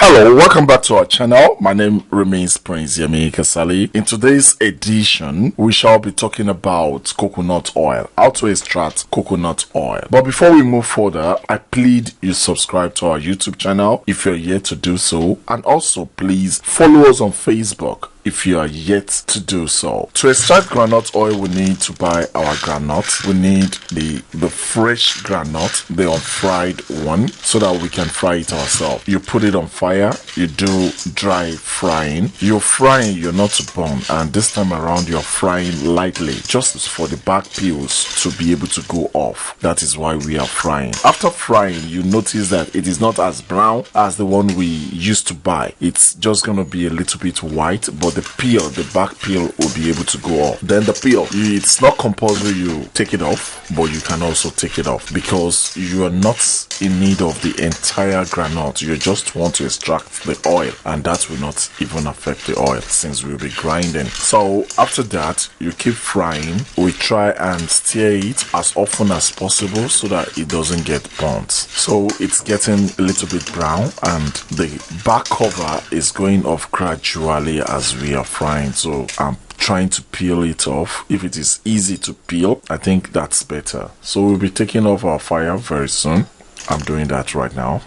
Hello, welcome back to our channel. My name remains Prince Yemi Kasali. In today's edition, we shall be talking about coconut oil, how to extract coconut oil. But before we move further, I plead you subscribe to our YouTube channel if you're yet to do so, and also please follow us on Facebook if you are yet to do so. To extract groundnut oil, we need to buy our groundnut. We need the fresh groundnut, the unfried one, so that we can fry it ourselves. You put it on fire, you do dry frying. You're frying, you're not to burn, and this time around you're frying lightly, just for the back peels to be able to go off. That is why we are frying. After frying, you notice that it is not as brown as the one we used to buy. It's just gonna be a little bit white, but the back peel will be able to go off. Then the peel, it's not compulsory you take it off, but you can also take it off because you are not in need of the entire groundnut. You just want to extract the oil, and that will not even affect the oil since we'll be grinding. So after that, you keep frying. We try and stir it as often as possible so that it doesn't get burnt. So it's getting a little bit brown, and the back cover is going off gradually as we are frying. So I'm trying to peel it off. If it is easy to peel, I think that's better. So we'll be taking off our fire very soon. I'm doing that right now.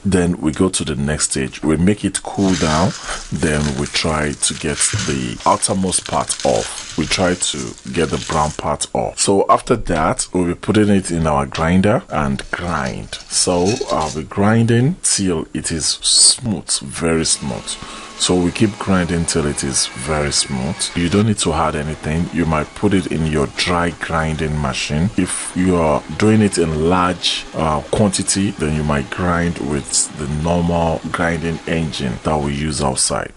Then we go to the next stage. We make it cool down. Then we try to get the outermost part off. We try to get the brown part off. So after that, we'll be putting it in our grinder and grind. So I'll be grinding till it is smooth, very smooth. So we keep grinding till it is very smooth. You don't need to add anything. You might put it in your dry grinding machine. If you are doing it in large quantity, then you might grind with the normal grinding engine that we use outside.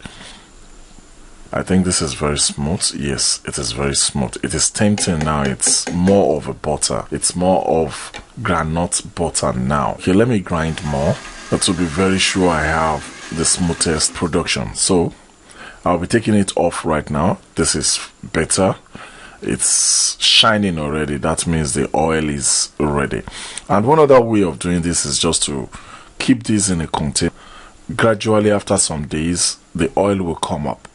I think this is very smooth. Yes, it is very smooth. It is tempting now. It's more of a butter. It's more of groundnut butter now. Okay, let me grind more. To be very sure I have the smoothest production. So I'll be taking it off right now. This is better. It's shining already. That means the oil is ready. And one other way of doing this is just to keep this in a container. Gradually, after some days, the oil will come up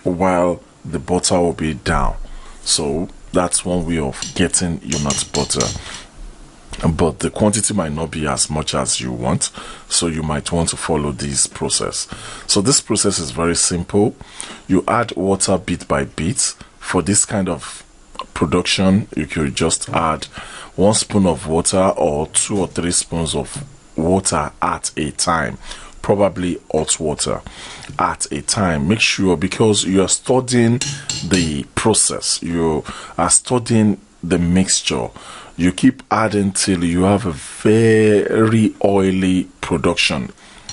while the butter will be down. So that's one way of getting your nut butter. But the quantity might not be as much as you want, so you might want to follow this process. So this process is very simple. You add water bit by bit. For this kind of production, you could just add 1 spoon of water or 2 or 3 spoons of water at a time. Probably hot water at a time. Make sure, because you are studying the process, you are studying the mixture, you keep adding till you have a very oily production.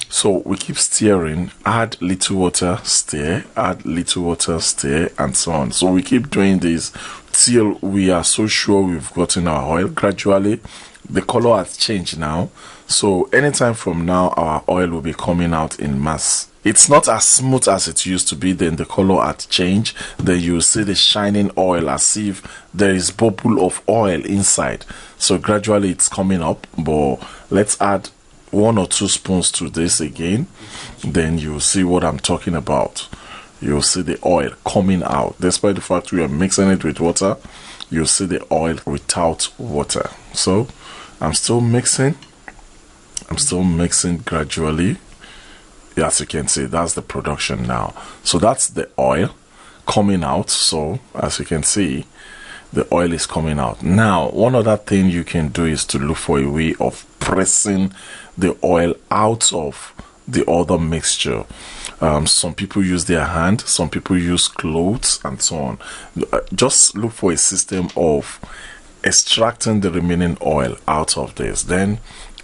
So we keep stirring, add little water, stir, add little water, stir, and so on. So we keep doing this till we are so sure we've gotten our oil. Gradually the color has changed now, so anytime from now our oil will be coming out in mass. It's not as smooth as it used to be. Then the color had changed. Then you see the shining oil as if there is bubble of oil inside. So gradually it's coming up. But let's add 1 or 2 spoons to this again. Then you'll see what I'm talking about. You'll see the oil coming out. Despite the fact we are mixing it with water, you'll see the oil without water. So I'm still mixing gradually. As you can see, that's the production now. So that's the oil coming out. So as you can see, the oil is coming out. Now, one other thing you can do is to look for a way of pressing the oil out of the other mixture. Some people use their hand, some people use clothes, and so on. Just look for a system of extracting the remaining oil out of this. Then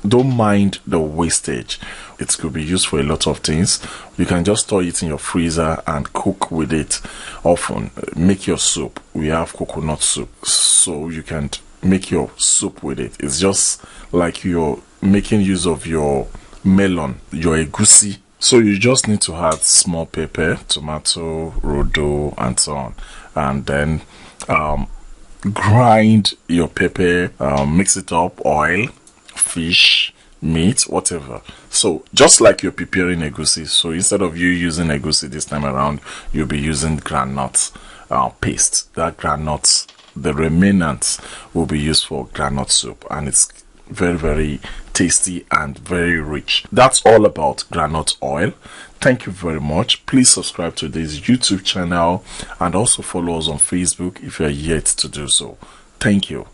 don't mind the wastage. It could be used for a lot of things. You can just store it in your freezer and cook with it often. Make your soup. We have coconut soup, so you can make your soup with it. It's just like you're making use of your melon, your egusi. So you just need to add small pepper, tomato, rodo, and so on, and then grind your pepper, mix it up, oil, fish, meat, whatever. So just like you're preparing egusi, so instead of you using egusi this time around, you'll be using groundnut paste. That groundnut, the remnants will be used for groundnut soup, and it's very, very tasty and very rich. That's all about groundnut oil. Thank you very much. Please subscribe to this YouTube channel and also follow us on Facebook if you're yet to do so. Thank you.